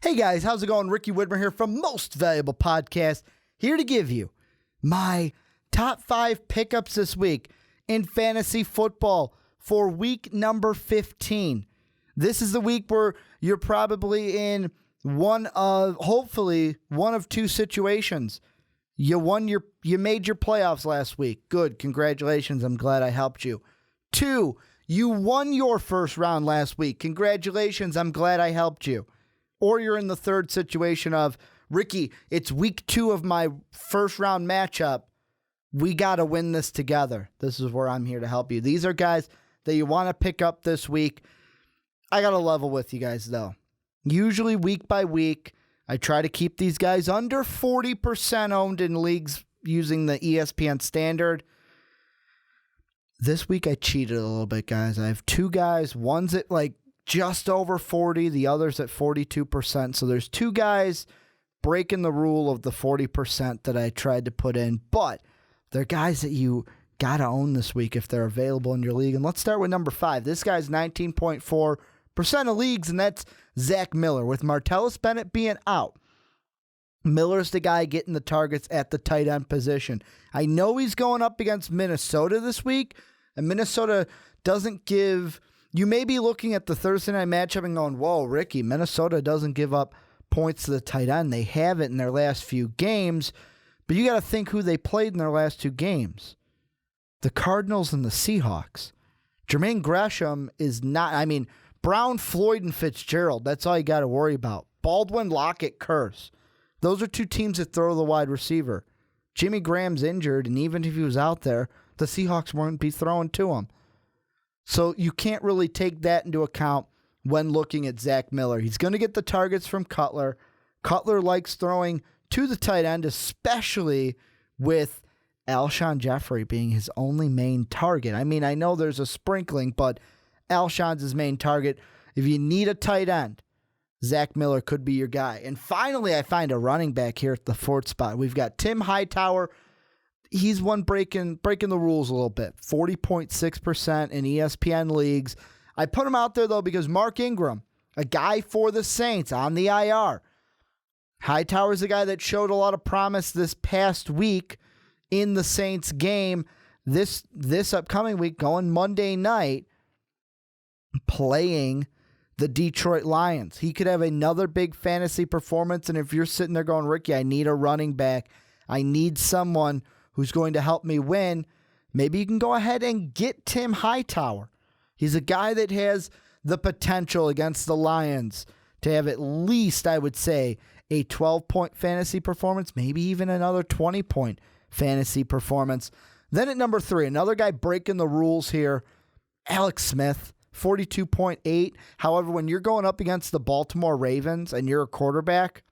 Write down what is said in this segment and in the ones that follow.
Hey guys, how's it going? Ricky Widmer here from Most Valuable Podcast, here to give you my top 5 pickups this week in fantasy football for week number 15. This is the week where you're probably in hopefully one of two situations. You made your playoffs last week. Good, congratulations. I'm glad I helped you. 2, you won your first round last week. Congratulations, I'm glad I helped you. Or you're in the third situation of, Ricky, it's week 2 of my first round matchup. We got to win this together. This is where I'm here to help you. These are guys that you want to pick up this week. I got to level with you guys, though. Usually week by week, I try to keep these guys under 40% owned in leagues using the ESPN standard. This week I cheated a little bit, guys. I have 2 guys. One's at just over 40, the other's at 42%. So there's 2 guys breaking the rule of the 40% that I tried to put in, but they're guys that you got to own this week if they're available in your league. And let's start with number 5. This guy's 19.4% of leagues, and that's Zach Miller. With Martellus Bennett being out, Miller's the guy getting the targets at the tight end position. I know he's going up against Minnesota this week, and Minnesota doesn't give... You may be looking at the Thursday night matchup and going, whoa, Ricky, Minnesota doesn't give up points to the tight end. They haven't in their last few games, but you got to think who they played in their last 2 games. The Cardinals and the Seahawks. Jermaine Gresham is not, Brown, Floyd, and Fitzgerald, that's all you got to worry about. Baldwin, Lockett, Curse. Those are 2 teams that throw the wide receiver. Jimmy Graham's injured, and even if he was out there, the Seahawks wouldn't be throwing to him. So you can't really take that into account when looking at Zach Miller. He's going to get the targets from Cutler. Cutler likes throwing to the tight end, especially with Alshon Jeffrey being his only main target. I know there's a sprinkling, but Alshon's his main target. If you need a tight end, Zach Miller could be your guy. And finally, I find a running back here at the 4th spot. We've got Tim Hightower. He's one breaking the rules a little bit. 40.6% in ESPN leagues. I put him out there, though, because Mark Ingram, a guy for the Saints on the IR. Hightower's a guy that showed a lot of promise this past week in the Saints game. This upcoming week, going Monday night, playing the Detroit Lions. He could have another big fantasy performance, and if you're sitting there going, Ricky, I need a running back. I need someone who's going to help me win, maybe you can go ahead and get Tim Hightower. He's a guy that has the potential against the Lions to have at least, I would say, a 12-point fantasy performance, maybe even another 20-point fantasy performance. Then at number 3, another guy breaking the rules here, Alex Smith, 42.8. However, when you're going up against the Baltimore Ravens and you're a quarterback,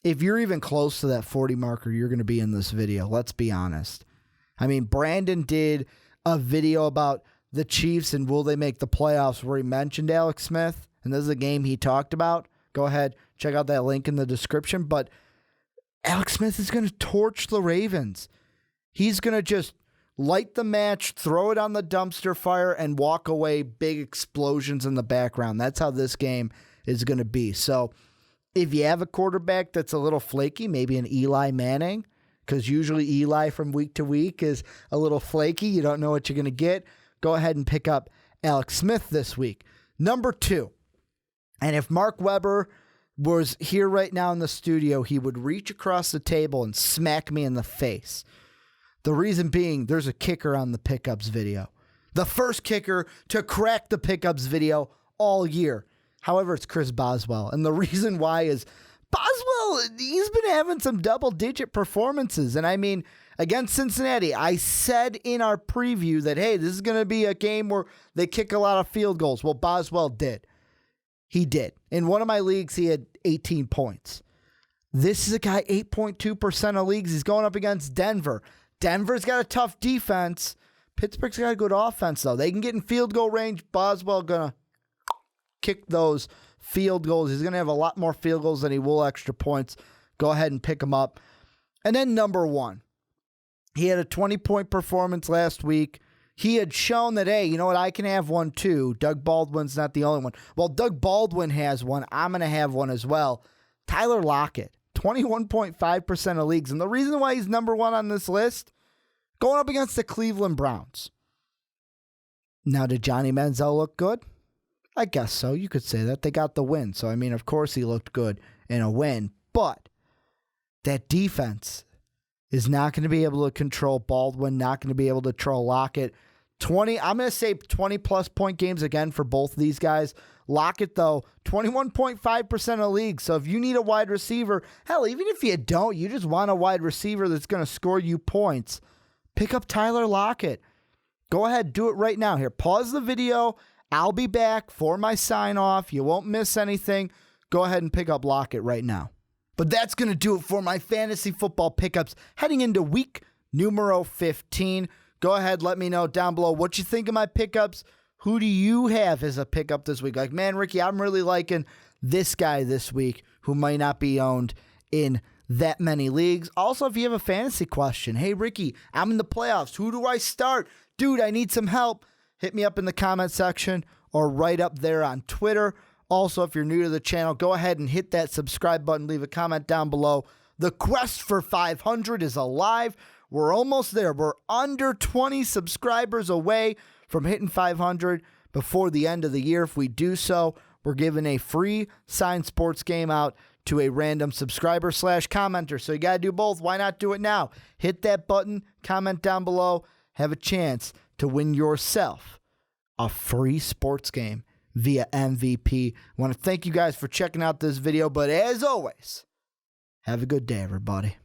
if you're even close to that 40 marker, you're going to be in this video. Let's be honest. Brandon did a video about the Chiefs and will they make the playoffs where he mentioned Alex Smith, and this is a game he talked about. Go ahead, check out that link in the description. But Alex Smith is going to torch the Ravens. He's going to just light the match, throw it on the dumpster fire, and walk away, big explosions in the background. That's how this game is going to be. So if you have a quarterback that's a little flaky, maybe an Eli Manning, because usually Eli from week to week is a little flaky. You don't know what you're going to get. Go ahead and pick up Alex Smith this week. Number 2, and if Mark Weber was here right now in the studio, he would reach across the table and smack me in the face. The reason being, there's a kicker on the pickups video. The first kicker to crack the pickups video all year. However, it's Chris Boswell. And the reason why is Boswell, he's been having some double-digit performances. And against Cincinnati, I said in our preview that, hey, this is going to be a game where they kick a lot of field goals. Well, Boswell did. He did. In one of my leagues, he had 18 points. This is a guy, 8.2% of leagues. He's going up against Denver. Denver's got a tough defense. Pittsburgh's got a good offense, though. They can get in field goal range. Boswell going to kick those field goals. He's going to have a lot more field goals than he will extra points. Go ahead and pick him up. And then number 1, he had a 20-point performance last week. he had shown that, hey, you know what, I can have one too. Doug Baldwin's not the only one. Well, Doug Baldwin has one. I'm going to have one as well. Tyler Lockett, 21.5% of leagues. And the reason why he's number one on this list, going up against the Cleveland Browns. Now, did Johnny Manziel look good? I guess so. You could say that. They got the win. So, I mean, of course he looked good in a win. But that defense is not going to be able to control Baldwin, not going to be able to control Lockett. I'm going to say 20-plus point games again for both of these guys. Lockett, though, 21.5% of leagues. So if you need a wide receiver, hell, even if you don't, you just want a wide receiver that's going to score you points, pick up Tyler Lockett. Go ahead, do it right now. Here, pause the video. I'll be back for my sign-off. You won't miss anything. Go ahead and pick up Lockett right now. But that's going to do it for my fantasy football pickups heading into week numero 15. Go ahead, let me know down below what you think of my pickups. Who do you have as a pickup this week? Like, man, Ricky, I'm really liking this guy this week who might not be owned in that many leagues. Also, if you have a fantasy question, hey, Ricky, I'm in the playoffs. Who do I start? Dude, I need some help. Hit me up in the comment section or right up there on Twitter. Also, if you're new to the channel, go ahead and hit that subscribe button. Leave a comment down below. The quest for 500 is alive. We're almost there. We're under 20 subscribers away from hitting 500 before the end of the year. If we do so, we're giving a free signed sports game out to a random subscriber/commenter. So you got to do both. Why not do it now? Hit that button, comment down below, have a chance to win yourself a free sports game via MVP. I want to thank you guys for checking out this video, but as always, have a good day, everybody.